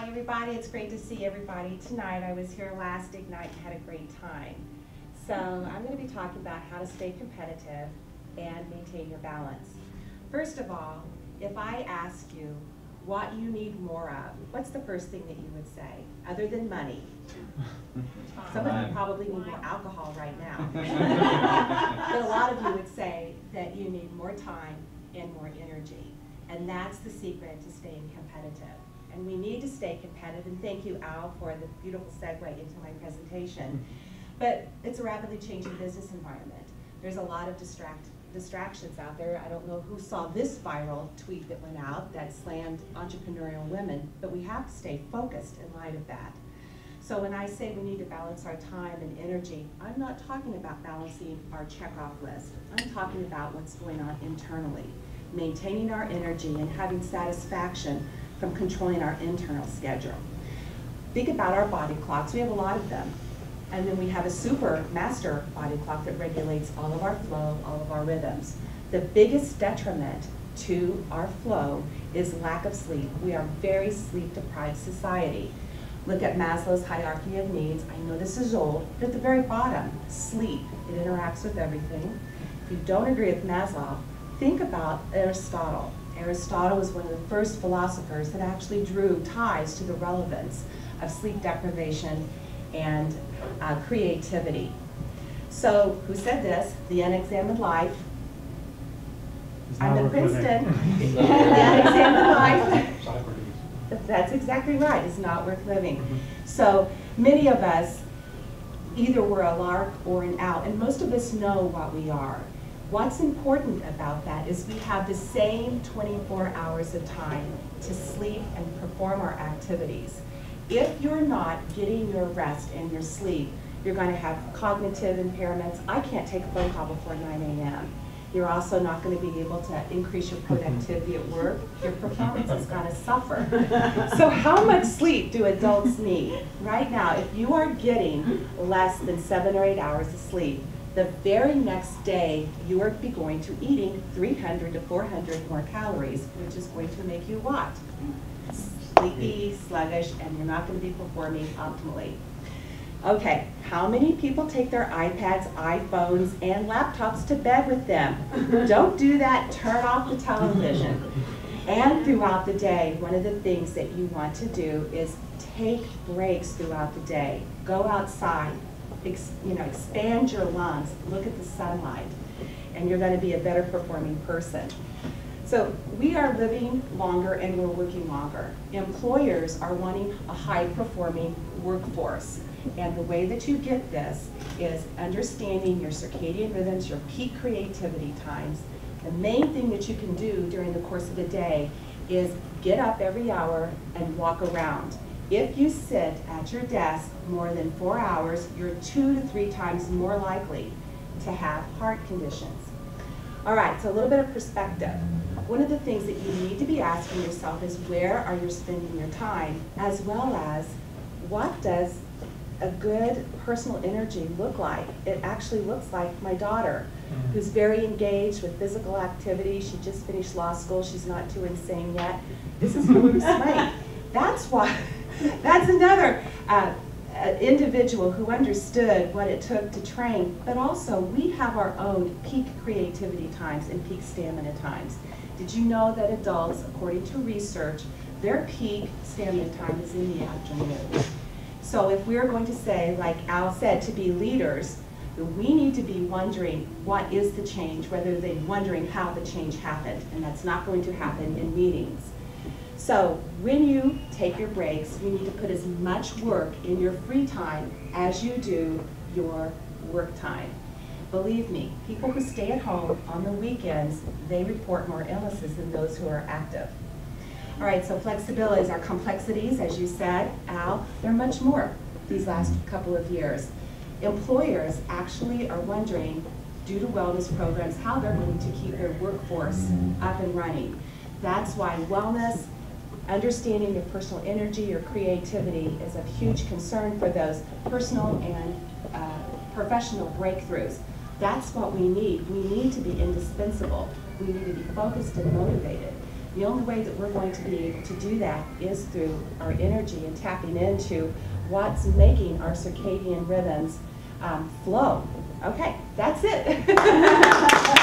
Hi everybody, it's great to see everybody tonight. I was here last Ignite and had a great time. So I'm going to be talking about how to stay competitive and maintain your balance. First of all, if I ask you what you need more of, what's the first thing that you would say, other than money? Some of you probably need more alcohol right now. But a lot of you would say that you need more time and more energy. And that's the secret to staying competitive. And we need to stay competitive, and thank you, Al, for the beautiful segue into my presentation. But it's a rapidly changing business environment. There's a lot of distractions out there. I don't know who saw this viral tweet that went out that slammed entrepreneurial women, but we have to stay focused in light of that. So when I say we need to balance our time and energy, I'm not talking about balancing our checkoff list. I'm talking about what's going on internally, maintaining our energy and having satisfaction from controlling our internal schedule. Think about our body clocks. We have a lot of them. And then we have a super master body clock that regulates all of our flow, all of our rhythms. The biggest detriment to our flow is lack of sleep. We are a very sleep-deprived society. Look at Maslow's hierarchy of needs. I know this is old, but at the very bottom, sleep. It interacts with everything. If you don't agree with Maslow, think about Aristotle. Aristotle was one of the first philosophers that actually drew ties to the relevance of sleep deprivation and creativity. So, who said this? The unexamined life. I'm at Princeton. The unexamined life. That's exactly right. It's not worth living. So, many of us, either we're a lark or an owl, and most of us know what we are. What's important about that is we have the same 24 hours of time to sleep and perform our activities. If you're not getting your rest and your sleep, you're going to have cognitive impairments. I can't take a phone call before 9 a.m. You're also not going to be able to increase your productivity at work. Your performance is going to suffer. So how much sleep do adults need? Right now, if you are getting less than 7 or 8 hours of sleep, the very next day, you are going to eating 300 to 400 more calories, which is going to make you what? Sleepy, sluggish, and you're not going to be performing optimally. Okay, how many people take their iPads, iPhones, and laptops to bed with them? Don't do that. Turn off the television. And throughout the day, one of the things that you want to do is take breaks throughout the day. Go outside. Expand your lungs, look at the sunlight, and you're going to be a better performing person. So we are living longer and we're working longer. Employers are wanting a high performing workforce. And the way that you get this is understanding your circadian rhythms, your peak creativity times. The main thing that you can do during the course of the day is get up every hour and walk around. If you sit at your desk more than 4 hours, you're 2 to 3 times more likely to have heart conditions. All right, so a little bit of perspective. One of the things that you need to be asking yourself is where are you spending your time, as well as what does a good personal energy look like? It actually looks like my daughter, who's very engaged with physical activity. She just finished law school. She's not too insane yet. This is Bruce Wayne. That's why. That's another individual who understood what it took to train, but also we have our own peak creativity times and peak stamina times. Did you know that adults, according to research, their peak stamina time is in the afternoon? So if we're going to say, like Al said, to be leaders, we need to be wondering what is the change, rather than wondering how the change happened, and that's not going to happen in meetings. So when you take your breaks, you need to put as much work in your free time as you do your work time. Believe me, people who stay at home on the weekends, they report more illnesses than those who are active. All right, so flexibilities, our complexities, as you said, Al, they're much more these last couple of years. Employers actually are wondering, due to wellness programs, how they're going to keep their workforce up and running. That's why wellness, understanding your personal energy, your creativity is a huge concern for those personal and professional breakthroughs. That's what we need. We need to be indispensable. We need to be focused and motivated. The only way that we're going to be able to do that is through our energy and tapping into what's making our circadian rhythms flow. Okay, that's it.